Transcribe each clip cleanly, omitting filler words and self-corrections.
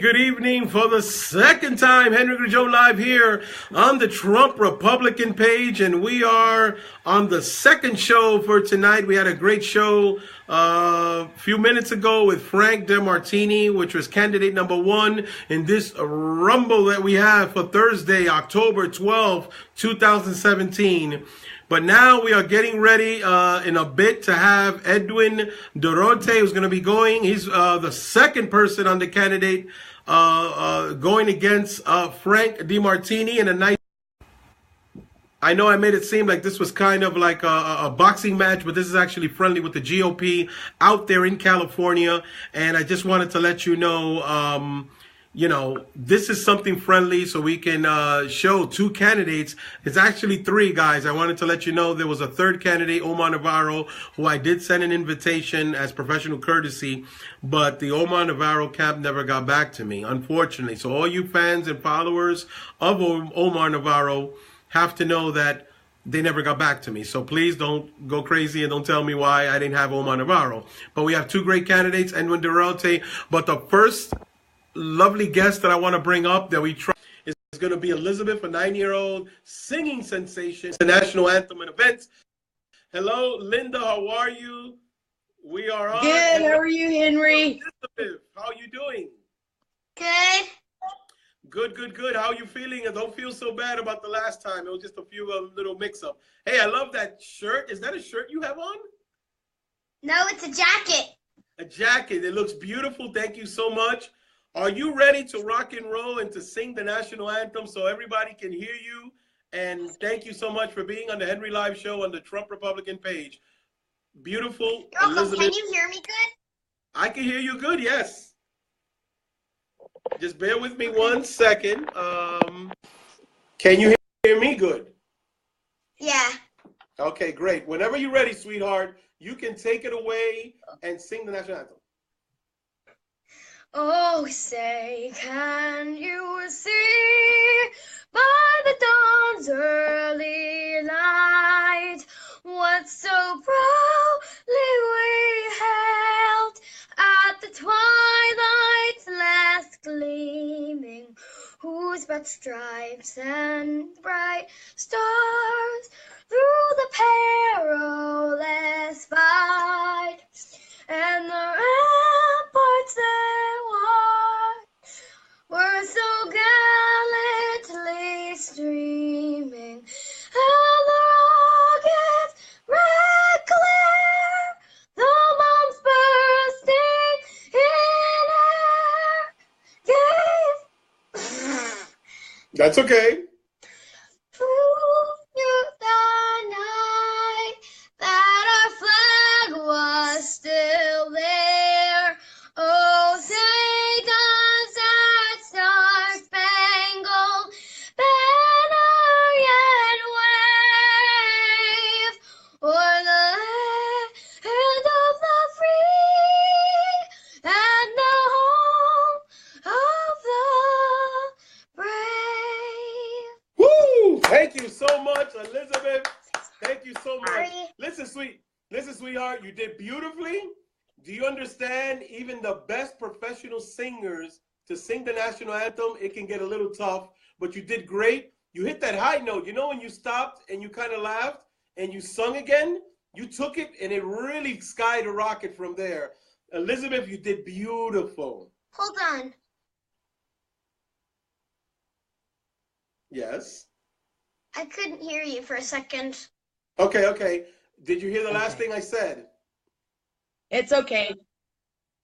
good evening. For the second time, Henry Grijoe live here on the Trump Republican page, and we are on the second show for tonight. We had a great show a few minutes ago with Frank DeMartini, which was candidate number one in this rumble that we have for Thursday, October 12th, 2017. But now we are getting ready in a bit to have Edwin Duterte, who's going to be going. He's the second person on the candidate going against Frank DeMartini in a nice. I know I made it seem like this was kind of like a boxing match, but this is actually friendly with the GOP out there in California. And I just wanted to let you know, this is something friendly so we can show two candidates. It's actually three, guys. I wanted to let you know there was a third candidate, Omar Navarro, who I did send an invitation as professional courtesy, but the Omar Navarro camp never got back to me, unfortunately. So all you fans and followers of Omar Navarro have to know that they never got back to me. So please don't go crazy and don't tell me why I didn't have Omar Navarro. But we have two great candidates, Edwin Duterte. But the first lovely guest that I want to bring up that we try is going to be Elizabeth, a 9-year-old singing sensation, the national anthem and events. Hello, Linda. How are you? We are on. Good. How are you, Henry? Elizabeth, how are you doing? Good. Good. How are you feeling? And don't feel so bad about the last time. It was just a few little mix-up. Hey, I love that shirt. Is that a shirt you have on? No, it's a jacket. A jacket. It looks beautiful. Thank you so much. Are you ready to rock and roll and to sing the national anthem so everybody can hear you? And thank you so much for being on the Henry Live Show on the Trump Republican page. Beautiful. You're welcome. Elizabeth. Can you hear me good? I can hear you good, yes. Just bear with me 1 second. Can you hear me good? Yeah. Okay, great. Whenever you're ready, sweetheart, you can take it away and sing the national anthem. Oh, say, can you see by the dawn's early light what so proudly we held at the twilight's last gleaming, whose broad stripes and bright stars through the perilous fight and the ramparts there were so gallantly streaming, and the rockets red glare, the bombs bursting in air gave That's okay. through the night that our flag was still there. Oh, say does that star-spangled banner yet wave o'er the land of the free and the home of the brave? Woo! Thank you so much, Elizabeth. Thank you so much. Sorry. Listen, sweetheart, you did beautifully. Do you understand? Even the best professional singers, to sing the national anthem, it can get a little tough, but you did great. You hit that high note. You know when you stopped and you kind of laughed and you sung again? You took it and it really skied a rocket from there. Elizabeth, you did beautiful. Hold on. Yes. I couldn't hear you for a second. Okay. Did you hear the last thing I said? It's okay.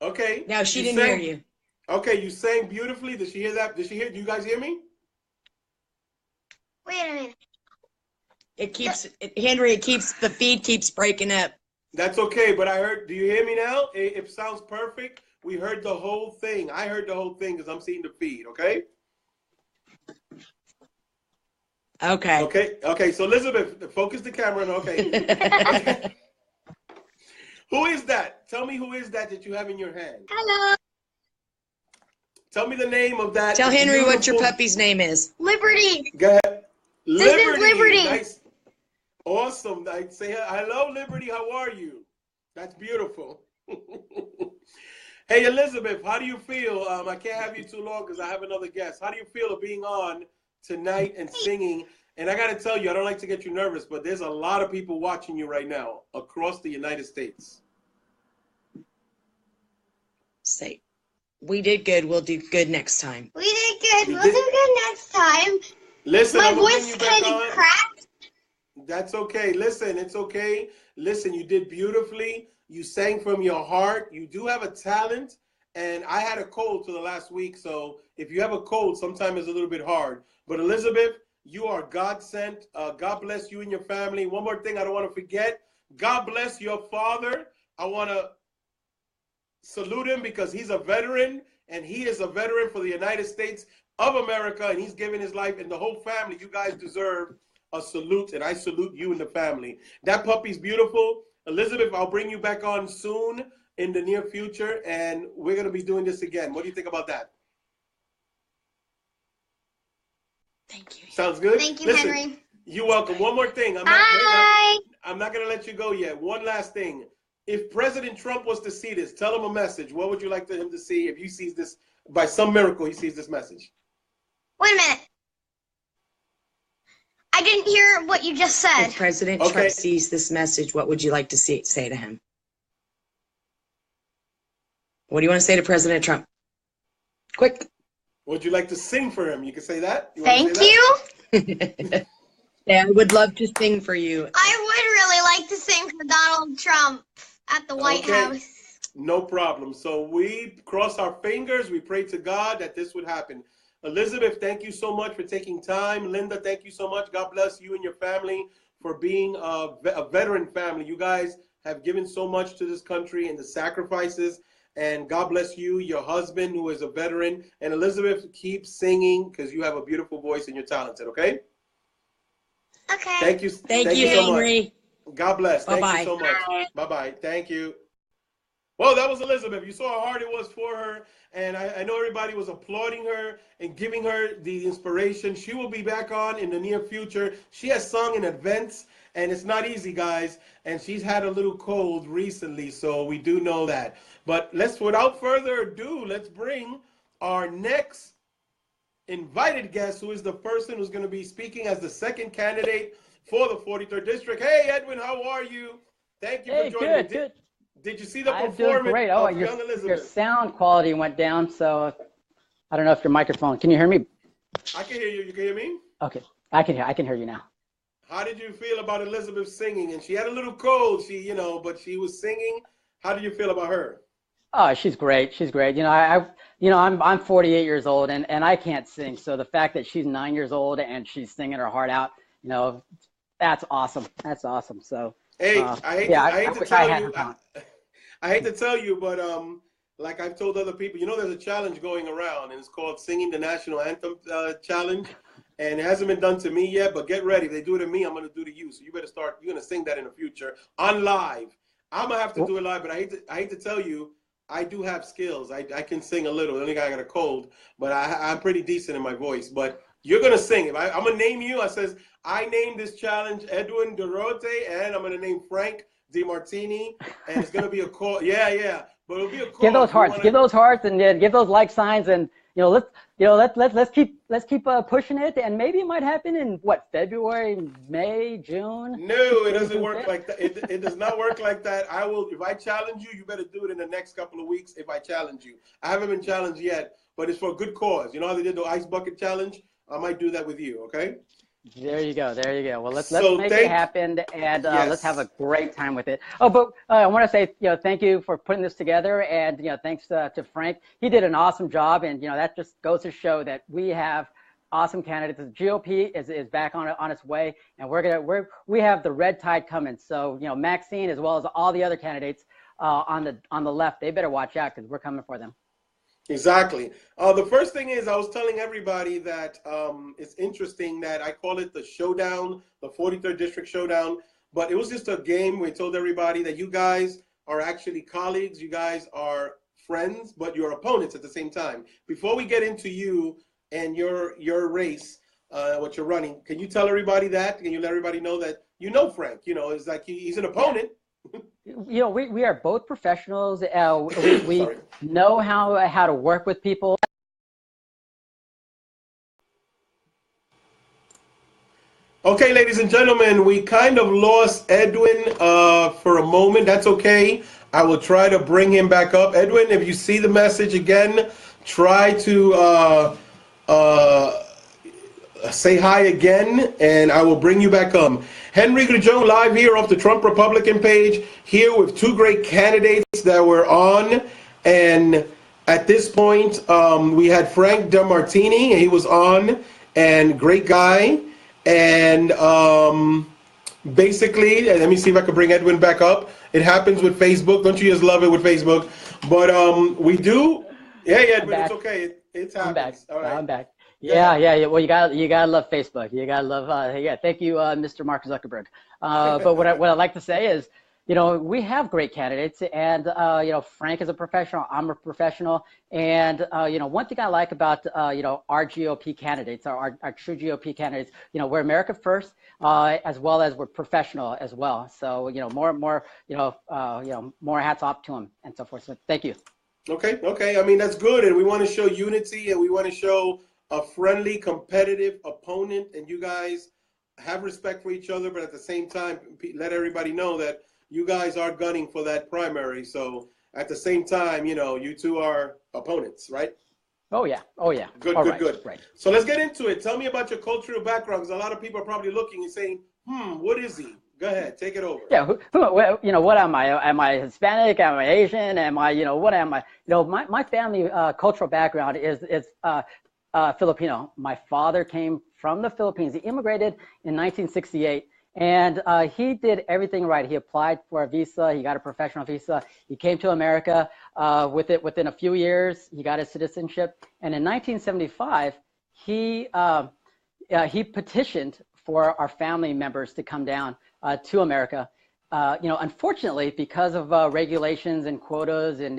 Okay. Now she You didn't sang- hear you. Okay, you sang beautifully. Did she hear that? Did you guys hear me? Wait a minute. Henry, the feed keeps breaking up. That's okay, but I heard, do you hear me now? It sounds perfect. We heard the whole thing. I heard the whole thing because I'm seeing the feed, okay? Okay. Okay, so Elizabeth, focus the camera, okay. Who is that? Tell me who is that you have in your hand. Hello. Tell me the name of that. Tell Henry what your beautiful- puppy's name is. Liberty. Go ahead. This is Liberty. Nice. Awesome. I say hello, Liberty. How are you? That's beautiful. Hey, Elizabeth, how do you feel? I can't have you too long because I have another guest. How do you feel of being on tonight and singing? And I got to tell you, I don't like to get you nervous, but there's a lot of people watching you right now across the United States. Say, we did good. We'll do good next time. We did good. We'll do good next time. Listen, My I'm gonna bring voice you back kind of on. cracked. That's okay. Listen, it's okay. Listen, you did beautifully. You sang from your heart. You do have a talent. And I had a cold for the last week. So if you have a cold, sometimes it's a little bit hard. But Elizabeth, you are God sent. God bless you and your family. One more thing I don't want to forget. God bless your father. I want to salute him because he's a veteran. And he is a veteran for the United States of America. And he's given his life. And the whole family, you guys deserve a salute, and I salute you and the family. That puppy's beautiful. Elizabeth, I'll bring you back on soon in the near future, and we're going to be doing this again. What do you think about that? Thank you. Sounds good? Thank you, Listen, Henry. you're welcome. One more thing. Bye. I'm not going to let you go yet. One last thing. If President Trump was to see this, tell him a message. What would you like him to see if he sees this, by some miracle, he sees this message? Wait a minute. I didn't hear what you just said. If President Trump sees this message, what would you like to say to him? What do you want to say to President Trump? Quick. Would you like to sing for him? You can say that. Thank you. Yeah, I would love to sing for you. I would really like to sing for Donald Trump at the White House. No problem. So we cross our fingers. We pray to God that this would happen. Elizabeth, thank you so much for taking time. Linda, thank you so much. God bless you and your family for being a veteran family. You guys have given so much to this country and the sacrifices. And God bless you, your husband, who is a veteran. And Elizabeth, keep singing because you have a beautiful voice and you're talented, okay? Okay. Thank you. Thank you, so Henry. much. God bless. Bye-bye. Thank you so much. Bye-bye. Thank you. Well, that was Elizabeth. You saw how hard it was for her. And I know everybody was applauding her and giving her the inspiration. She will be back on in the near future. She has sung in events, and it's not easy, guys. And she's had a little cold recently, so we do know that. But without further ado, let's bring our next invited guest, who is the person who's going to be speaking as the second candidate for the 43rd District. Hey, Edwin, how are you? Thank you for joining me. Good. Did you see the I'm performance doing great. of young Elizabeth? Your sound quality went down, so I don't know if your microphone. Can you hear me? I can hear you. You can hear me? Okay, I can hear you now. How did you feel about Elizabeth singing? And she had a little cold, but she was singing. How did you feel about her? Oh, she's great. She's great. I'm 48 years old and I can't sing. So the fact that she's 9 years old and she's singing her heart out, that's awesome. That's awesome. So hey, I hate to tell you, but like I've told other people, there's a challenge going around, and it's called Singing the National Anthem Challenge. And it hasn't been done to me yet, but get ready. If they do it to me, I'm going to do it to you. So you better start. You're going to sing that in the future on live. I'm going to have to do it live, but I hate to tell you, I do have skills. I can sing a little. The only guy got a cold, but I'm pretty decent in my voice. But you're going to sing. I'm going to name you. I named this challenge Edwin Duterte, and I'm going to name Frank DeMartini, and it's going to be a call. Yeah. But it'll be a call. Give those hearts. Give those hearts, and give those like signs, and let's keep pushing it, and maybe it might happen in February, May, June. No, it doesn't work like that. It does not work like that. If I challenge you, you better do it in the next couple of weeks. If I challenge you, I haven't been challenged yet, but it's for a good cause. You know how they did the ice bucket challenge? I might do that with you. Okay. There you go. Well, let's make it happen, and let's have a great time with it. Oh, but I want to say, thank you for putting this together, and thanks to Frank. He did an awesome job, and that just goes to show that we have awesome candidates. The GOP is back on its way, and we have the red tide coming. So Maxine, as well as all the other candidates on the left, they better watch out because we're coming for them. Exactly. The first thing is I was telling everybody that it's interesting that I call it the showdown, the 43rd District showdown, but it was just a game. We told everybody that you guys are actually colleagues, you guys are friends, but you're opponents at the same time. Before we get into you and your race, what you're running, can you tell everybody that? Can you let everybody know that Frank? It's like he's an opponent. We are both professionals. We know how to work with people. Okay, ladies and gentlemen, we kind of lost Edwin for a moment. That's okay. I will try to bring him back up. Edwin, if you see the message again, try to say hi again, and I will bring you back up. Henry Grijon live here off the Trump Republican page, here with two great candidates that were on. And at this point, we had Frank DeMartini, he was on, and great guy. And basically, let me see if I can bring Edwin back up. It happens with Facebook. Don't you just love it with Facebook? But we do. Hey, Edwin, it's okay. It's happening. I'm back. All right. I'm back. Yeah. Well, you gotta love Facebook. You gotta love. Thank you, Mr. Mark Zuckerberg. But what I'd like to say is, we have great candidates, and Frank is a professional. I'm a professional, and one thing I like about our GOP candidates, our true GOP candidates, we're America first, as well as we're professional as well. So more hats off to them and so forth. So thank you. Okay. I mean, that's good, and we want to show unity, and we want to show a friendly, competitive opponent, and you guys have respect for each other, but at the same time, let everybody know that you guys are gunning for that primary. So at the same time, you two are opponents, right? Oh yeah. Good. Right. So let's get into it. Tell me about your cultural background, because a lot of people are probably looking and saying, what is he? Go ahead, take it over. Yeah, what am I? Am I Hispanic? Am I Asian? Am I, what am I? My family cultural background is Filipino. My father came from the Philippines. He immigrated in 1968, and he did everything right. He applied for a visa. He got a professional visa. He came to America. Within a few years, he got his citizenship. And in 1975, he petitioned for our family members to come down to America. Unfortunately, because of regulations and quotas and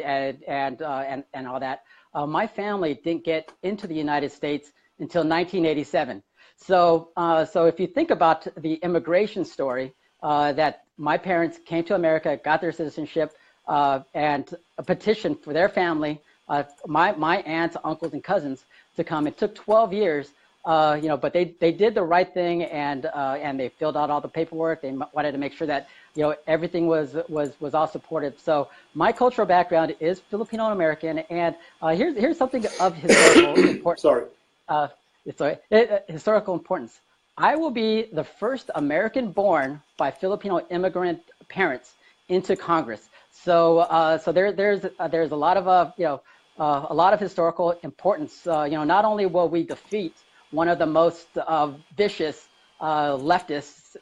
all that, my family didn't get into the United States until 1987. So if you think about the immigration story, that my parents came to America, got their citizenship, and a petition for their family, my aunts, uncles, and cousins to come. It took 12 years. But they did the right thing, and they filled out all the paperwork. They wanted to make sure that everything was all supportive. So my cultural background is Filipino American, and here's something of historical importance. Historical importance. I will be the first American born by Filipino immigrant parents into Congress. So there's a lot of historical importance. Not only will we defeat one of the most vicious leftists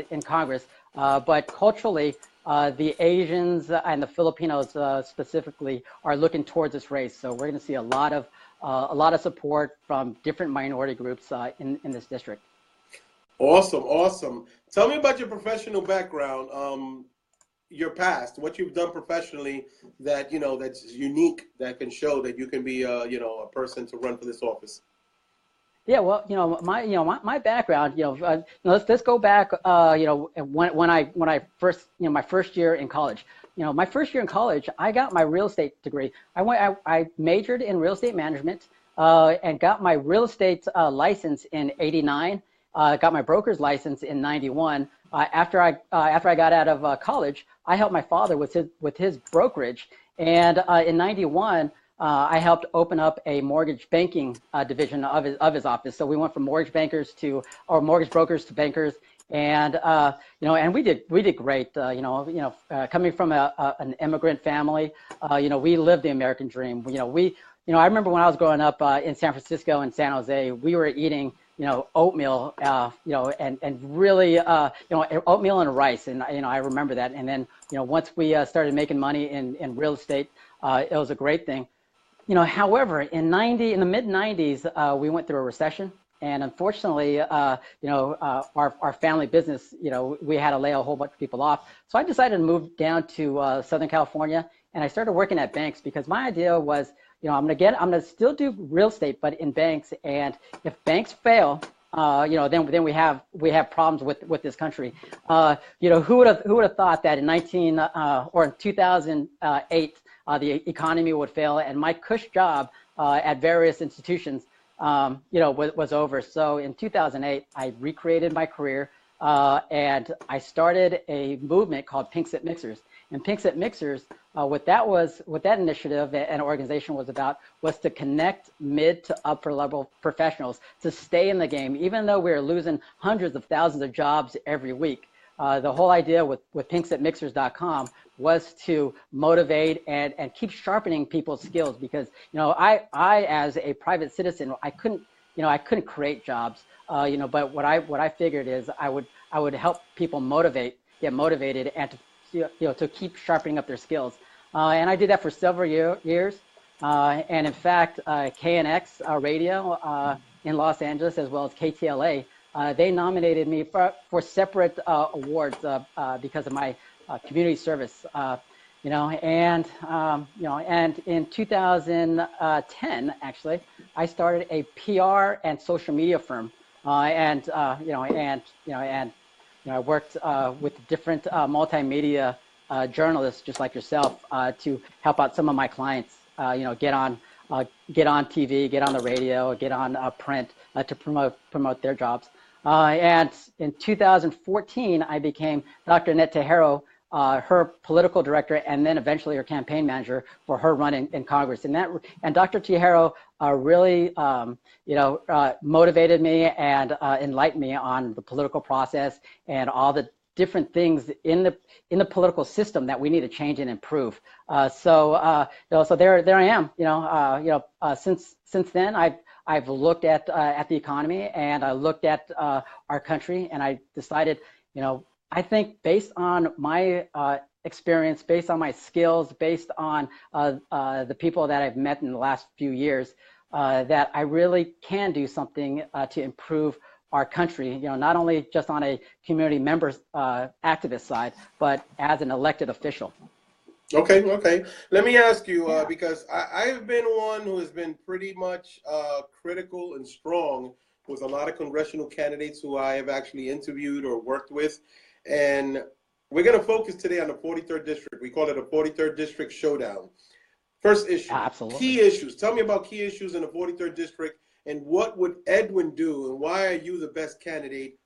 in Congress, but culturally, the Asians and the Filipinos specifically are looking towards this race. So we're going to see a lot of support from different minority groups in this district. Awesome. Tell me about your professional background, your past, what you've done professionally that that's unique, that can show that you can be a person to run for this office. Yeah, well, my background, let's go back, when I first, my first year in college. My first year in college, I got my real estate degree. I majored in real estate management, and got my real estate license in '89. Got my broker's license in '91. After I got out of college, I helped my father with his brokerage, and in '91. I helped open up a mortgage banking division of his office. So we went from mortgage brokers to bankers, and and we did great. Coming from an immigrant family, we lived the American dream. I remember when I was growing up in San Francisco and San Jose, we were eating oatmeal, and really oatmeal and rice, and I remember that. And then once we started making money in real estate, it was a great thing. However, in the mid 90s, we went through a recession, and unfortunately, our family business, we had to lay a whole bunch of people off. So I decided to move down to Southern California, and I started working at banks because my idea was, I'm gonna still do real estate, but in banks. And if banks fail, then we have problems with this country. Who would have thought that in 2008 the economy would fail and my cush job at various institutions was over. So in 2008 I recreated my career and I started a movement called Pink Sip Mixers. And Pink Sip Mixers, what that initiative and organization was about was to connect mid to upper level professionals to stay in the game, even though we were losing hundreds of thousands of jobs every week. The whole idea with pinksipmixers.com was to motivate and keep sharpening people's skills, because I as a private citizen I couldn't create jobs, but what I figured is I would help people get motivated and to keep sharpening up their skills. And I did that for several years. And in fact, KNX radio in Los Angeles, as well as KTLA, they nominated me for separate awards because of my community service. And in 2010, actually, I started a PR and social media firm, I worked with different multimedia journalists just like yourself to help out some of my clients, get on TV, get on the radio, get on print to promote their jobs. And in 2014, I became Dr. Annette Tejero, her political director, and then eventually her campaign manager for her run in Congress. And Dr. Tejero really, motivated me and enlightened me on the political process and all the different things in the political system that we need to change and improve. So there I am. Since then I've looked at the economy and I looked at our country, and I decided, I think based on my experience, based on my skills, based on the people that I've met in the last few years, that I really can do something to improve our country, not only just on a community member activist side, but as an elected official. Okay. Let me ask you, because I've been one who has been pretty much critical and strong with a lot of congressional candidates who I have actually interviewed or worked with. And we're going to focus today on the 43rd District. We call it a 43rd District Showdown. First issue, key issues. Tell me about key issues in the 43rd District, and what would Edwin do, and why are you the best candidate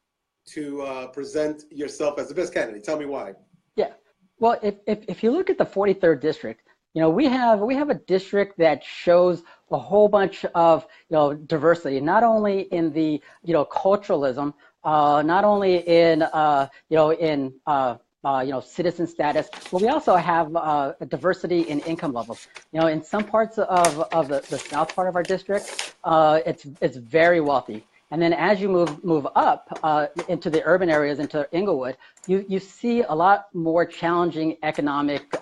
to present yourself as the best candidate? Tell me why. Yeah. Well, if you look at the 43rd District, we have a district that shows a whole bunch of diversity, not only in the culturalism, not only in citizen status, but we also have a diversity in income levels. In some parts of the south part of our district, it's very wealthy. And then as you move up into the urban areas, into Inglewood, you see a lot more challenging economic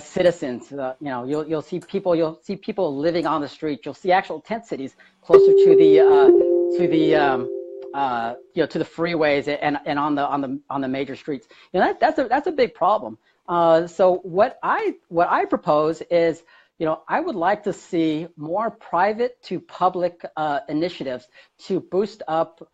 citizens. You'll see people living on the street. You'll see actual tent cities closer to the freeways and on the major streets. That's a big problem. So what I propose is, I would like to see more private to public initiatives to boost up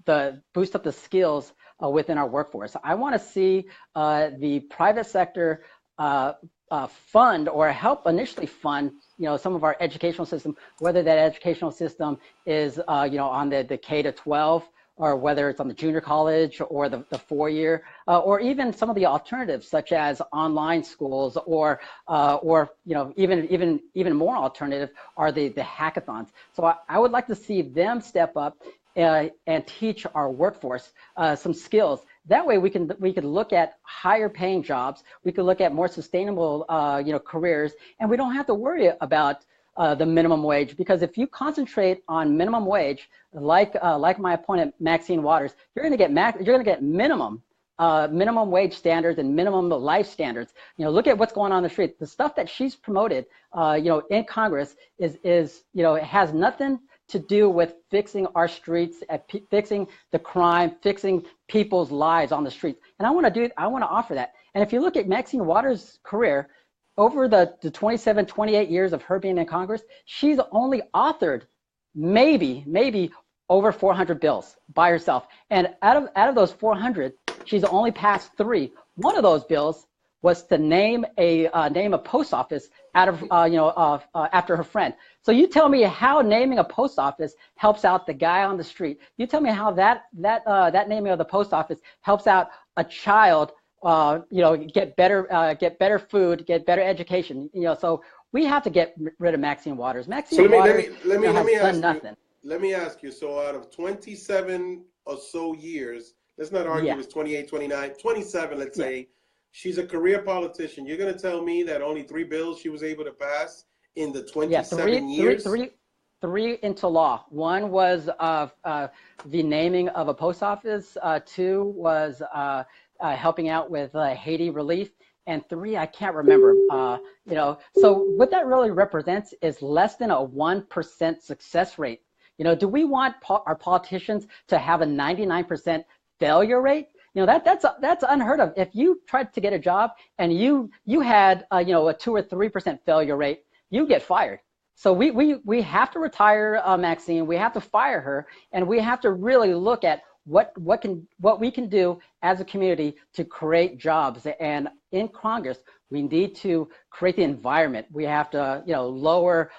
the skills within our workforce. I want to see the private sector fund or help initially fund some of our educational system, whether that educational system is on the K to 12, or whether it's on the junior college or the 4-year, or even some of the alternatives such as online schools, or even more alternative are the hackathons. So I would like to see them step up and teach our workforce some skills. That way we could look at higher paying jobs. We could look at more sustainable careers, and we don't have to worry about the minimum wage, because if you concentrate on minimum wage, like my opponent Maxine Waters, you're going to get minimum wage standards and minimum life standards. Look at what's going on in the street. The stuff that she's promoted, in Congress is it has nothing to do with fixing our streets, fixing the crime, fixing people's lives on the streets. And I want to offer that. And if you look at Maxine Waters' career, over the 27, 28 years of her being in Congress, she's only authored maybe over 400 bills by herself. And out of those 400, she's only passed 3. One of those bills was to name a post office out of after her friend. So you tell me how naming a post office helps out the guy on the street. You tell me how that naming of the post office helps out a child. Get better food, get better education. So we have to get rid of Maxine Waters. Maxine Waters has done nothing. Let me ask you. So out of 27 or so years, let's not argue it's 28, 29, 27, let's say. She's a career politician. You're going to tell me that only 3 bills she was able to pass in the 27 years? Three into law. One was the naming of a post office. 2 was helping out with Haiti relief. And 3, I can't remember. So what that really represents is less than a 1% success rate. Do we want our politicians to have a 99% failure rate? That's unheard of. If you tried to get a job and you had a 2 or 3% failure rate, you get fired. So we have to retire Maxine. We have to fire her, and we have to really look at what we can do as a community to create jobs. And in Congress, we need to create the environment. We have to lower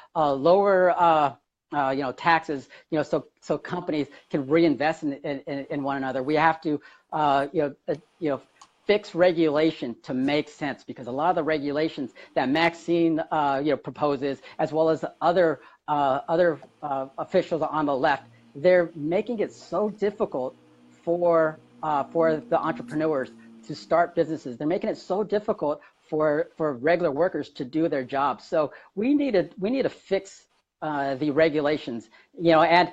taxes, so companies can reinvest in one another. We have to fix regulation to make sense, because a lot of the regulations that Maxine proposes, as well as other officials on the left, they're making it so difficult for the entrepreneurs to start businesses. They're making it so difficult for regular workers to do their jobs. So we need to fix the regulations, and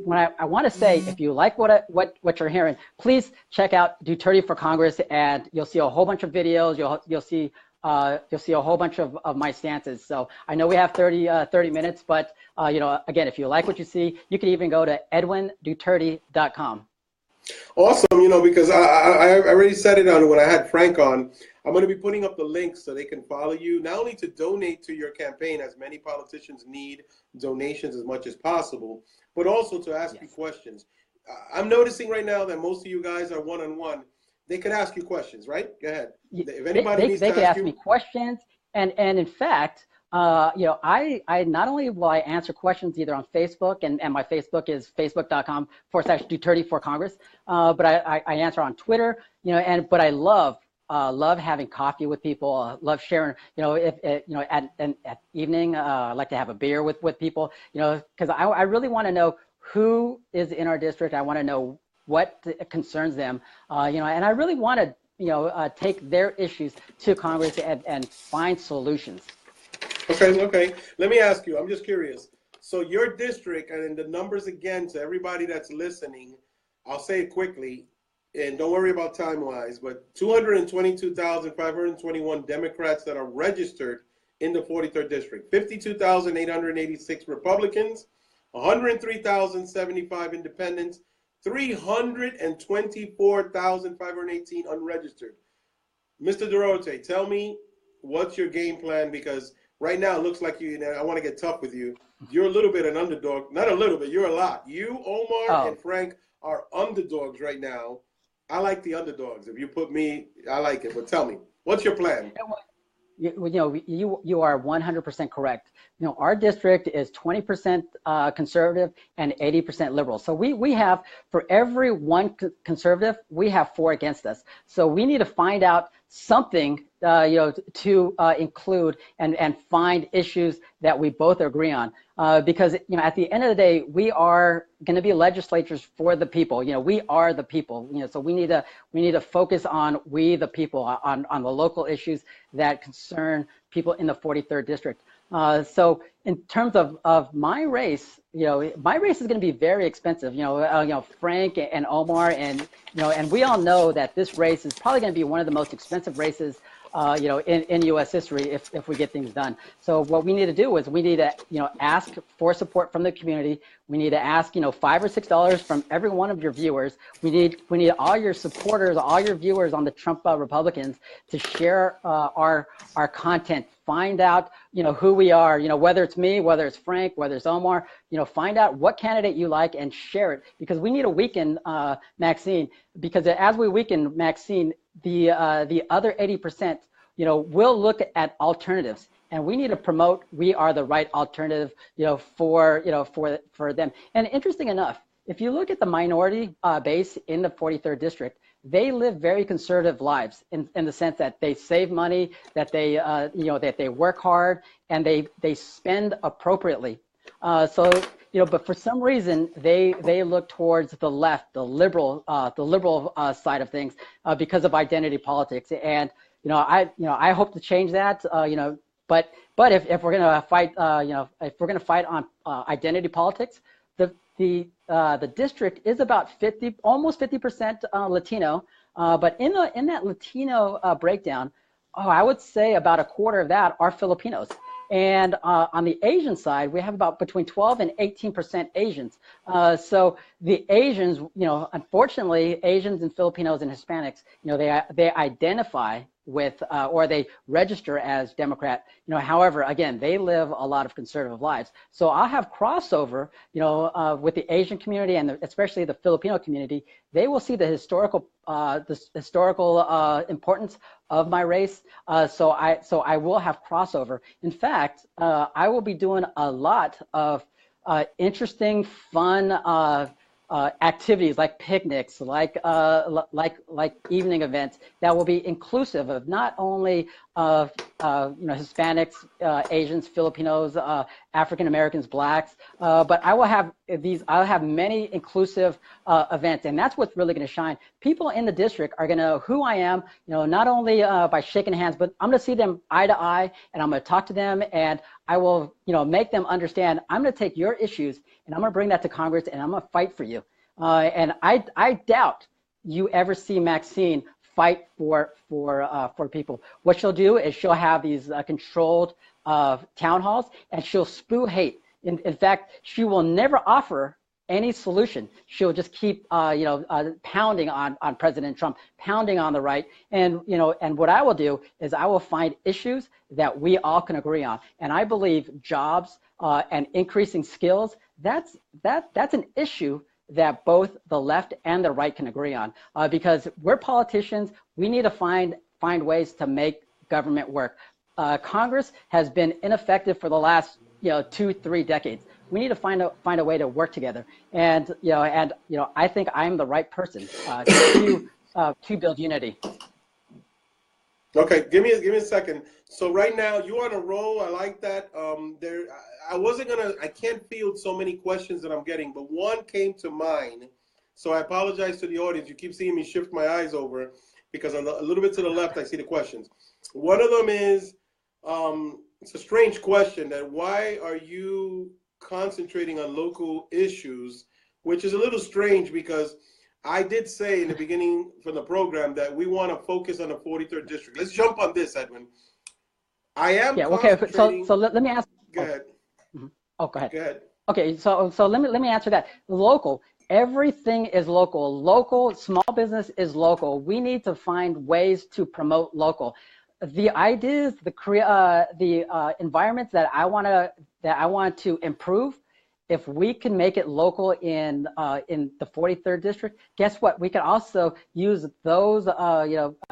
when I want to say, if you like what you're hearing, please check out Duterte for Congress, and you'll see a whole bunch of videos. You'll see a whole bunch of my stances. So I know we have 30 minutes, but again, if you like what you see, you can even go to edwinduterte.com. Awesome, because I already said it on when I had Frank on. I'm going to be putting up the links so they can follow you, not only to donate to your campaign, as many politicians need donations as much as possible, but also to ask you questions. I'm noticing right now that most of you guys are one-on-one. They could ask you questions, right? Go ahead. If anybody needs to ask you, they could ask me questions, and in fact, I not only will I answer questions either on Facebook, and my Facebook is facebook.com/Duterte for Congress, but I answer on Twitter, but I love having coffee with people. Love sharing, at evening, I like to have a beer with people, because I really want to know who is in our district. I want to know what concerns them, and I really want to, take their issues to Congress and find solutions. Okay. Let me ask you, I'm just curious. So your district, and the numbers again to everybody that's listening, I'll say it quickly, and don't worry about time-wise, but 222,521 Democrats that are registered in the 43rd District, 52,886 Republicans, 103,075 Independents, 324,518 unregistered. Mr. Duterte, tell me, what's your game plan? Because right now it looks like I want to get tough with you. You're a little bit an underdog. Not a little bit, you're a lot. You, Omar, and Frank are underdogs right now. I like the underdogs. If you put me, I like it. But tell me, what's your plan? You are 100% correct. Our district is 20% conservative and 80% liberal. So we have, for every one conservative, we have 4 against us. So we need to find out something to include and find issues that we both agree on, because at the end of the day, we are going to be legislators for the people. We are the people. So we need to focus on we the people, on the local issues that concern people in the 43rd district. So in terms of my race, my race is going to be very expensive. Frank and Omar and we all know that this race is probably going to be one of the most expensive races in U.S. history if we get things done. So what we need to do is we need to, ask for support from the community. We need to ask, $5 or $6 from every one of your viewers. We need all your supporters, all your viewers on the Trump Republicans to share our content. Find out, who we are, whether it's me, whether it's Frank, whether it's Omar, find out what candidate you like and share it, because we need to weaken Maxine, because as we weaken Maxine, the other 80%, will look at alternatives, and we need to promote we are the right alternative, for them. And interesting enough, if you look at the minority base in the 43rd district, they live very conservative lives in the sense that they save money, that they that they work hard, and they spend appropriately. But for some reason they look towards the left, the liberal side of things because of identity politics. And I hope to change that. But if we're gonna fight, if we're gonna fight on identity politics, the district is about almost 50% Latino, but in that Latino breakdown, I would say about a quarter of that are Filipinos. And on the Asian side, we have about between 12 and 18% Asians. So the Asians, unfortunately, Asians and Filipinos and Hispanics, they identify with or they register as Democrat. However, again, they live a lot of conservative lives. So I'll have crossover, with the Asian community and especially the Filipino community. They will see the historical importance of my race. So I will have crossover. In fact, I will be doing a lot of interesting, fun activities like picnics, like evening events that will be inclusive of not only Hispanics, Asians, Filipinos, African Americans, blacks, but I'll have many inclusive events, and that's what's really going to shine. People in the district are going to know who I am, not only by shaking hands, but I'm going to see them eye to eye, and I'm going to talk to them, and I will, make them understand I'm going to take your issues and I'm going to bring that to Congress, and I'm going to fight for you. And I doubt you ever see Maxine fight for people. What she'll do is she'll have these controlled town halls, and she'll spew hate. In fact, she will never offer any solution. She'll just keep pounding on President Trump, pounding on the right. And and what I will do is I will find issues that we all can agree on. And I believe jobs and increasing skills, that's an issue that both the left and the right can agree on, because we're politicians. We need to find ways to make government work. Congress has been ineffective for the last 2-3 decades. We need to find a way to work together, and I think I'm the right person to build unity. Okay, give me a second. So right now you're on a roll. I like that. I can't field so many questions that I'm getting, but one came to mind. So I apologize to the audience. You keep seeing me shift my eyes over because a little bit to the left I see the questions. One of them is, it's a strange question, that why are you concentrating on local issues, which is a little strange because I did say in the beginning from the program that we want to focus on the 43rd district. Let's jump on this, Edwin. I am. Yeah. Okay. So let me ask. Go ahead. Oh, go ahead. Go ahead. Okay. So let me answer that. Local. Everything is local. Local. Small business is local. We need to find ways to promote local. The ideas, the environments that I want to improve. If we can make it local in the 43rd district, guess what? We can also use those,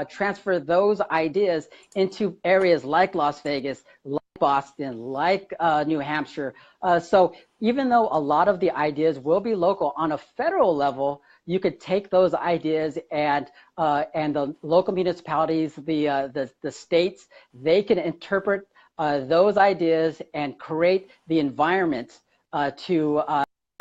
transfer those ideas into areas like Las Vegas, like Boston, like New Hampshire. So even though a lot of the ideas will be local on a federal level, you could take those ideas and the local municipalities, the states, they can interpret those ideas and create the environment to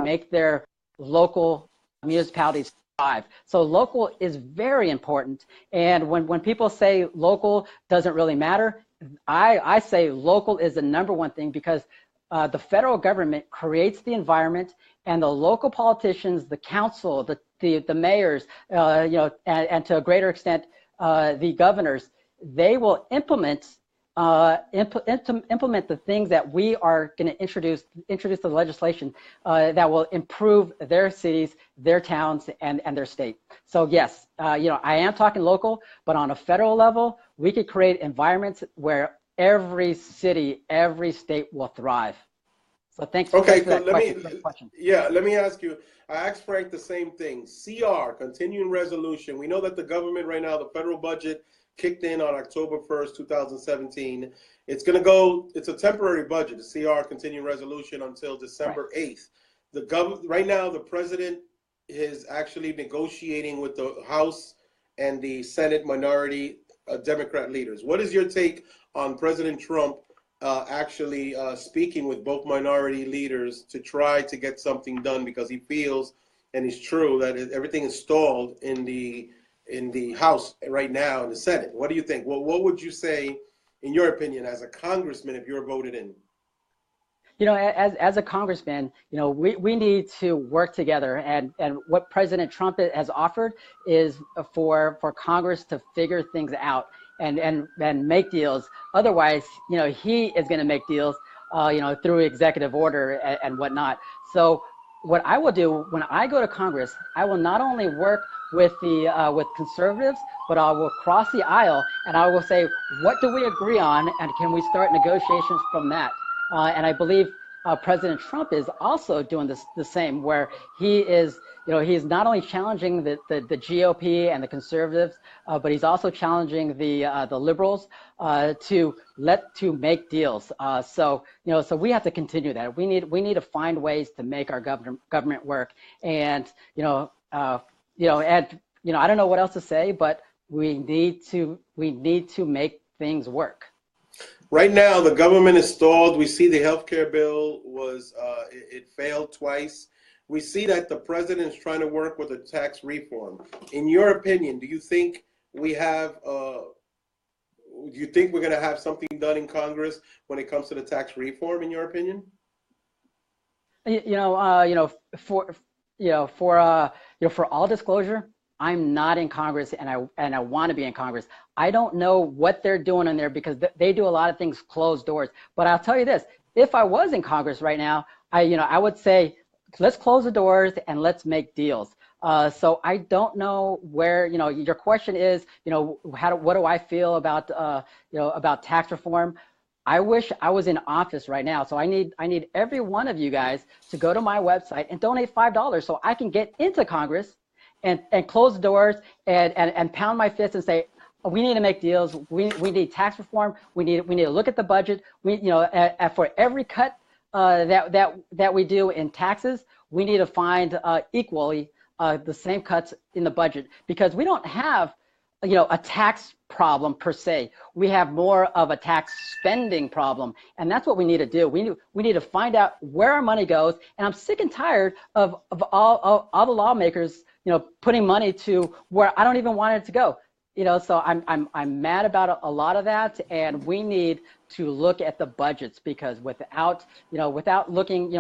make their local municipalities thrive. So local is very important. And when people say local doesn't really matter, I say local is the #1 thing, because the federal government creates the environment, and the local politicians, the council, the mayors, and to a greater extent, the governors, they will implement the things that we are going to introduce the legislation that will improve their cities, their towns, and their state. So yes, I am talking local, but on a federal level, we could create environments where every city, every state will thrive. So thanks for that question. Yeah, let me ask you. I asked Frank the same thing. CR, continuing resolution. We know that the government right now, the federal budget kicked in on October 1st, 2017. It's going to go, it's a temporary budget, the CR continuing resolution until December 8th. Right now, the president is actually negotiating with the House and the Senate minority Democrat leaders. What is your take on President Trump actually speaking with both minority leaders to try to get something done, because he feels, and it's true, that everything is stalled in the House right now, in the Senate? What do you think? Well, what would you say, in your opinion, as a congressman, if you're voted in? As a congressman, we need to work together, and what President Trump has offered is for Congress to figure things out and make deals. Otherwise, he is going to make deals, through executive order and whatnot. So what I will do when I go to Congress, I will not only work with conservatives, but I will cross the aisle and I will say, what do we agree on, and can we start negotiations from that? And I believe President Trump is also doing the same, where he is, he is not only challenging the GOP and the conservatives, but he's also challenging the liberals to make deals. So we have to continue that. We need to find ways to make our government work. And I don't know what else to say, but we need to make things work. Right now, the government is stalled. We see the healthcare bill it failed twice. We see that the president is trying to work with a tax reform. In your opinion, do you think we're going to have something done in Congress when it comes to the tax reform? In your opinion? For all disclosure, I'm not in Congress, and I want to be in Congress. I don't know what they're doing in there, because they do a lot of things closed doors. But I'll tell you this: if I was in Congress right now, I would say, let's close the doors and let's make deals. So I don't know where, your question is, what do I feel about about tax reform? I wish I was in office right now. So I need every one of you guys to go to my website and donate $5 so I can get into Congress and close the doors and pound my fist and say, we need to make deals. We need tax reform. We need to look at the budget. For every cut that we do in taxes, we need to find equally the same cuts in the budget, because we don't have a tax problem per se. We have more of a tax spending problem, and that's what we need to do. We need to find out where our money goes, and I'm sick and tired of all the lawmakers putting money to where I don't even want it to go. So I'm mad about a lot of that, and we need to look at the budgets, because without looking,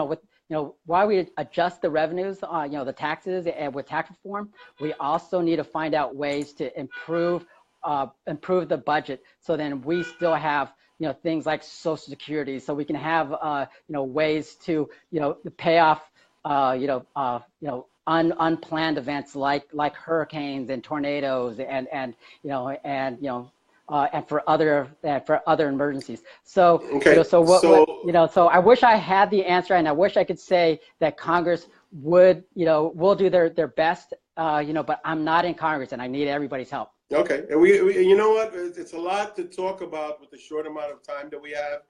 while we adjust the revenues, the taxes, and with tax reform, we also need to find out ways to improve the budget, so then we still have things like Social Security, so we can have ways to pay off unplanned events like hurricanes and tornadoes and for other emergencies. So okay. So I wish I had the answer, and I wish I could say that Congress will do their best, but I'm not in Congress, and I need everybody's help. Okay, and we you know what? It's a lot to talk about with the short amount of time that we have.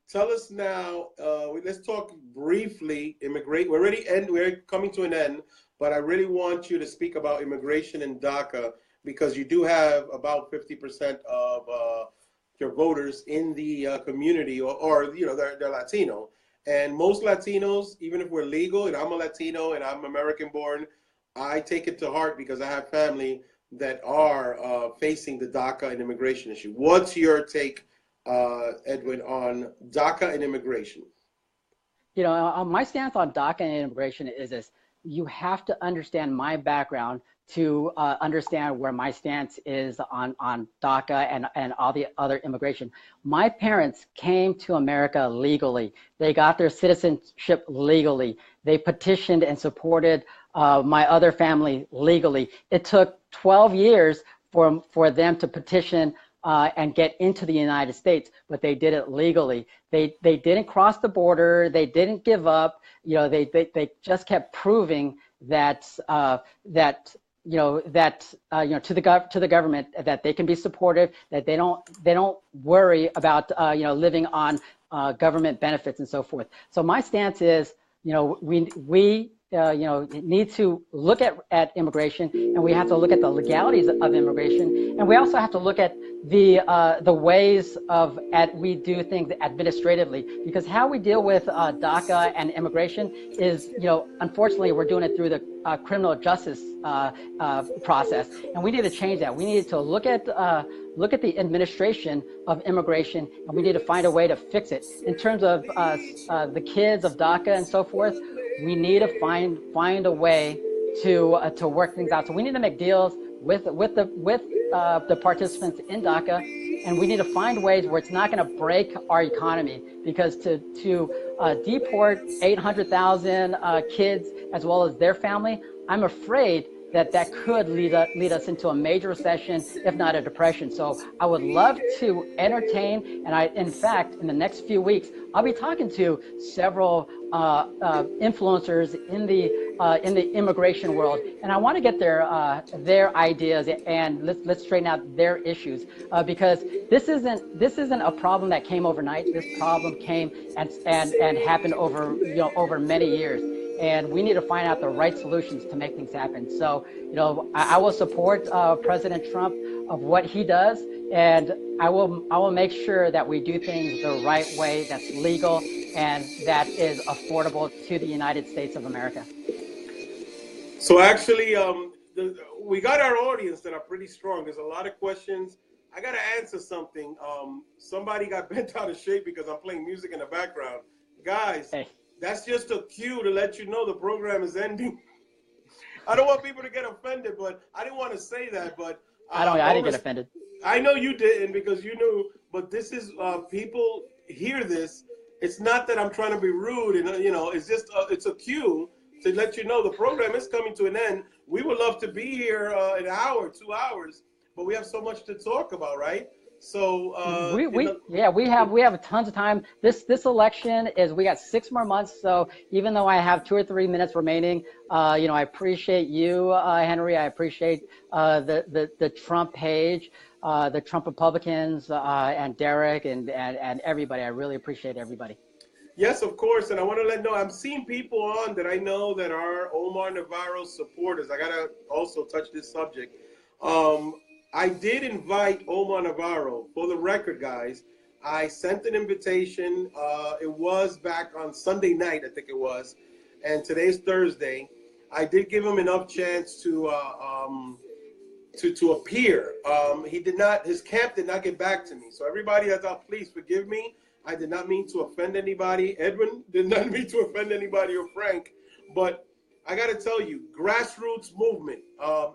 Tell us now. Let's talk briefly. We're coming to an end, but I really want you to speak about immigration in DACA, because you do have about 50% of your voters in the community, or they're Latino, and most Latinos, even if we're legal, and I'm a Latino and I'm American born, I take it to heart because I have family that are facing the DACA and immigration issue. What's your take, Edwin, on DACA and immigration? My stance on DACA and immigration is this: you have to understand my background to understand where my stance is on DACA and all the other immigration. My parents came to America legally. They got their citizenship legally. They petitioned and supported my other family legally. It took 12 years for them to petition and get into the United States, but they did it legally. They didn't cross the border. They didn't give up. You know, they just kept proving that to the government that they can be supportive, that they don't worry about living on government benefits and so forth. So my stance is, we need to look at immigration, and we have to look at the legalities of immigration, and we also have to look at the ways we do things administratively, because how we deal with DACA and immigration is, unfortunately, we're doing it through the criminal justice process, and we need to change that. We need to look at the administration of immigration, and we need to find a way to fix it. In terms of the kids of DACA and so forth, we need to find a way to work things out. So we need to make deals with the participants in DACA, and we need to find ways where it's not going to break our economy, because to deport 800,000 kids as well as their family, I'm afraid that could lead us into a major recession, if not a depression. So I would love to entertain, and in fact, in the next few weeks, I'll be talking to several influencers in the immigration world, and I want to get their ideas, and let's straighten out their issues, because this isn't a problem that came overnight. This problem came and happened over many years. And we need to find out the right solutions to make things happen. So, I will support President Trump of what he does, and I will make sure that we do things the right way, that's legal, and that is affordable to the United States of America. So actually, we got our audience that are pretty strong. There's a lot of questions. I got to answer something. Somebody got bent out of shape because I'm playing music in the background. Guys. Hey. That's just a cue to let you know the program is ending. I don't want people to get offended, but I didn't want to say that. But I didn't get offended. I know you didn't, because you knew. But this is people hear this. It's not that I'm trying to be rude, and it's just it's a cue to let you know the program is coming to an end. We would love to be here an hour, 2 hours, but we have so much to talk about, right? So we have tons of time. This election we got 6 more months. So even though I have 2 or 3 minutes remaining, I appreciate you, Henry. I appreciate the Trump page, the Trump Republicans, and Derek and everybody. I really appreciate everybody. Yes, of course. And I want to let know, I'm seeing people on that I know that are Omar Navarro supporters. I gotta also touch this subject. I did invite Omar Navarro. For the record, guys, I sent an invitation. It was back on Sunday night, I think it was, and today's Thursday. I did give him enough chance to appear. He did not. His camp did not get back to me. So everybody that's out, please forgive me. I did not mean to offend anybody. Edwin did not mean to offend anybody, or Frank, but I got to tell you, grassroots movement.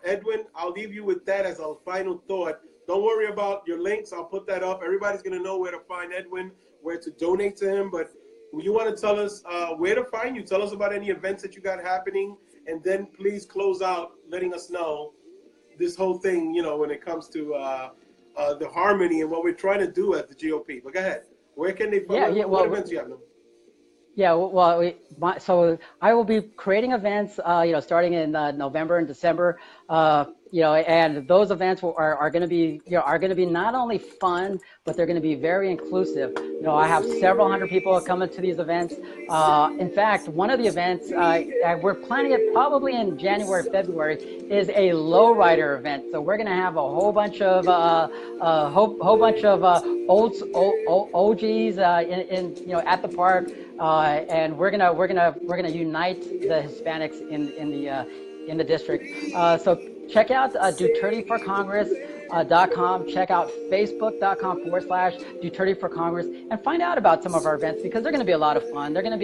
Edwin, I'll leave you with that as a final thought. Don't worry about your links. I'll put that up. Everybody's going to know where to find Edwin, where to donate to him. But you want to tell us where to find you? Tell us about any events that you got happening. And then please close out letting us know this whole thing, when it comes to the harmony and what we're trying to do at the GOP. But go ahead. Where can they find what events you have? Yeah, well, so I will be creating events, starting in November and December, and those events are going to be not only fun, but they're going to be very inclusive. I have several hundred people coming to these events. In fact, one of the events we're planning it probably in January, February, is a lowrider event. So we're going to have a whole bunch of OGs at the park. And we're gonna unite the Hispanics in the district. So check out Duterte for Congress Check out facebook.com/Duterte for Congress and find out about some of our events, because they're going to be a lot of fun. We're going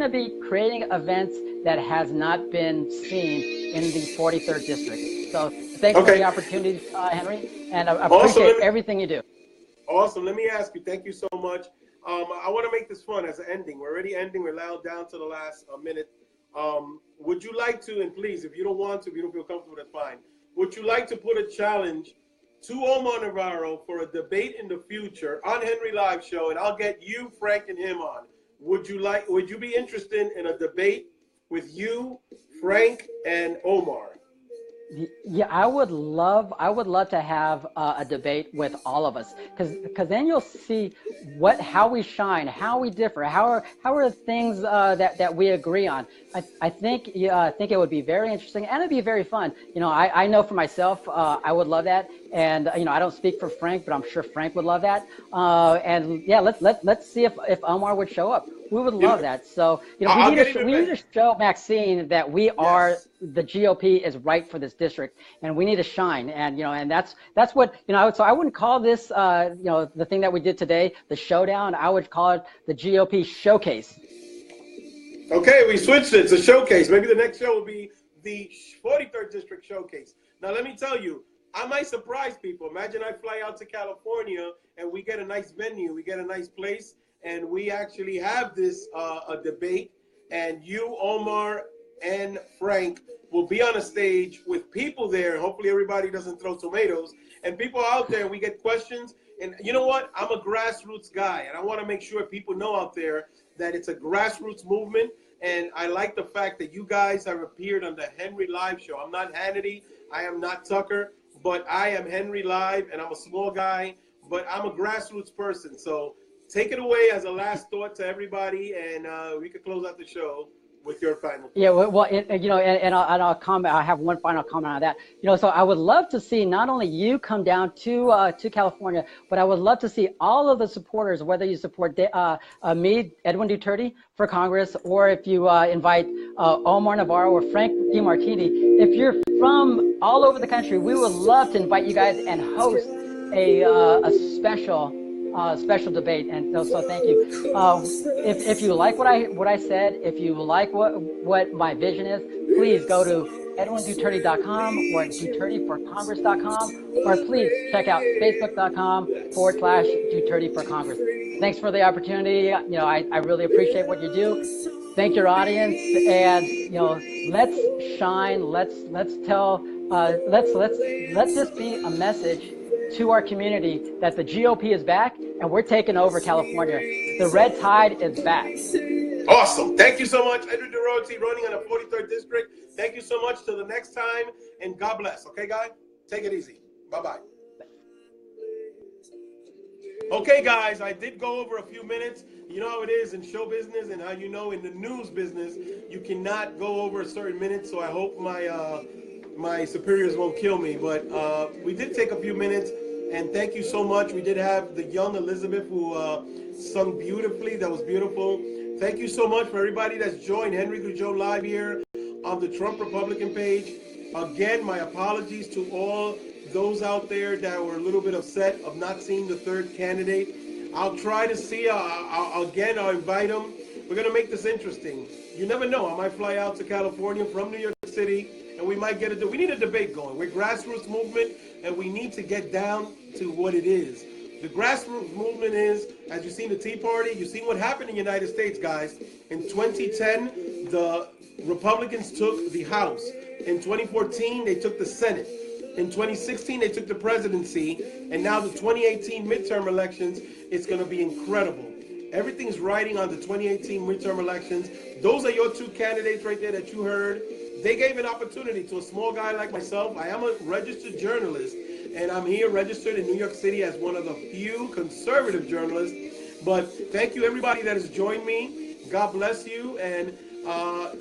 to be creating events that has not been seen in the 43rd district. So thanks for the opportunity, Henry, and I appreciate everything you do. Awesome. Let me ask you, thank you so much. I want to make this fun as an ending. We're already ending. We're now down to the last minute. Would you like to, and please, if you don't want to, if you don't feel comfortable, that's fine. Would you like to put a challenge to Omar Navarro for a debate in the future on Henry Live Show, and I'll get you, Frank, and him on? Would you be interested in a debate with you, Frank, and Omar? Yeah, I would love to have a debate with all of us, because then you'll see how we shine, how we differ, how are things that we agree on. I think it would be very interesting, and it'd be very fun. I know for myself, I would love that, and I don't speak for Frank, but I'm sure Frank would love that. And yeah, let's see if Omar would show up. We would love that. So we need to show Maxine that we are the GOP is right for this district, and we need to shine. And and that's what So I wouldn't call this the thing that we did today the showdown. I would call it the GOP showcase. Okay, we switched it. It's a showcase. Maybe the next show will be the 43rd district showcase. Now let me tell you, I might surprise people. Imagine I fly out to California and we get a nice venue, we get a nice place, and we actually have this a debate, and you, Omar, and Frank will be on a stage with people there. Hopefully everybody doesn't throw tomatoes, and people out there, we get questions. And you know what? I'm a grassroots guy, and I want to make sure people know out there that it's a grassroots movement. And I like the fact that you guys have appeared on the Henry Live Show. I'm not Hannity, I am not Tucker, but I am Henry Live, and I'm a small guy, but I'm a grassroots person. So take it away as a last thought to everybody, and we could close out the show with your final thought. Yeah, and I'll comment. I have one final comment on that. So I would love to see not only you come down to California, but I would love to see all of the supporters, whether you support me, Edwin Duterte, for Congress, or if you invite Omar Navarro or Frank DeMartini. If you're from all over the country, we would love to invite you guys and host a special debate. And so thank you. If you like what I said, if you like what my vision is, please go to edwinduterte.com or duterteforcongress.com, or please check out facebook.com/Duterte for Congress. Thanks for the opportunity. I really appreciate what you do. Thank your audience, and let's shine. Let's tell. Let's this be a message to our community that the GOP is back and we're taking over California. The red tide is back. Awesome. Thank you so much, Edwin Duterte, running on the 43rd district. Thank you so much. Till the next time, and God bless. Okay, guys? Take it easy. Bye-bye. Okay, guys, I did go over a few minutes. You know how it is in show business, and how in the news business, you cannot go over a certain minute, so I hope my superiors won't kill me, but we did take a few minutes, and thank you so much. We did have the young Elizabeth who sung beautifully. That was beautiful. Thank you so much for everybody that's joined Henry Goujon Live here on the Trump Republican page. Again, my apologies to all those out there that were a little bit upset of not seeing the third candidate. I'll try to see. I'll invite them. We're going to make this interesting. You never know. I might fly out to California from New York City, and we might get we need a debate going. We're a grassroots movement, and we need to get down to what it is. The grassroots movement is, as you've seen the Tea Party, you've seen what happened in the United States, guys. In 2010, the Republicans took the House. In 2014, they took the Senate. In 2016, they took the presidency. And now the 2018 midterm elections, it's going to be incredible. Everything's riding on the 2018 midterm elections. Those are your two candidates right there that you heard. They gave an opportunity to a small guy like myself. I am a registered journalist, and I'm here registered in New York City as one of the few conservative journalists. But thank you, everybody that has joined me. God bless you, and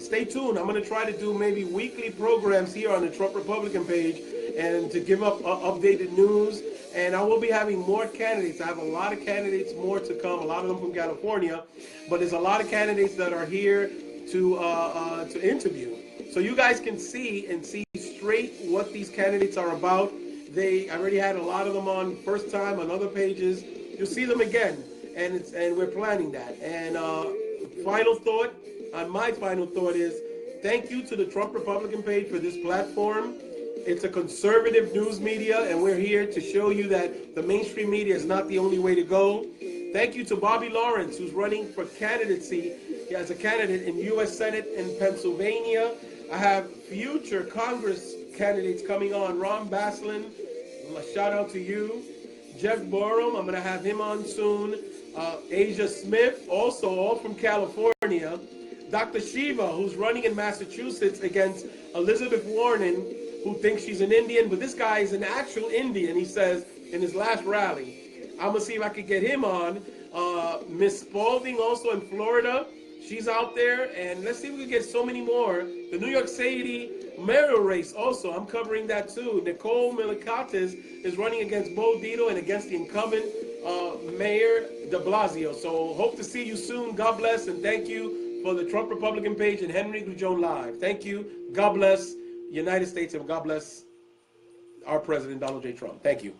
stay tuned. I'm going to try to do maybe weekly programs here on the Trump Republican page, and to give up updated news. And I will be having more candidates. I have a lot of candidates more to come, a lot of them from California. But there's a lot of candidates that are here to interview. So you guys can see straight what these candidates are about. I already had a lot of them on first time on other pages. You'll see them again, and we're planning that. And final thought, my final thought is, thank you to the Trump Republican page for this platform. It's a conservative news media, and we're here to show you that the mainstream media is not the only way to go. Thank you to Bobby Lawrence, who's running for candidacy as a candidate in U.S. Senate in Pennsylvania. I have future Congress candidates coming on. Ron Baslin, a shout out to you. Jeff Borum, I'm going to have him on soon. Asia Smith, also all from California. Dr. Shiva, who's running in Massachusetts against Elizabeth Warren, who thinks she's an Indian, but this guy is an actual Indian, he says, in his last rally. I'm going to see if I can get him on. Miss Spalding, also in Florida. She's out there, and let's see if we can get so many more. The New York City mayoral race also, I'm covering that too. Nicole Milikatis is running against Bo Dito and against the incumbent Mayor de Blasio. So hope to see you soon. God bless, and thank you for the Trump Republican page and Henry Grujon Live. Thank you. God bless United States, and God bless our President, Donald J. Trump. Thank you.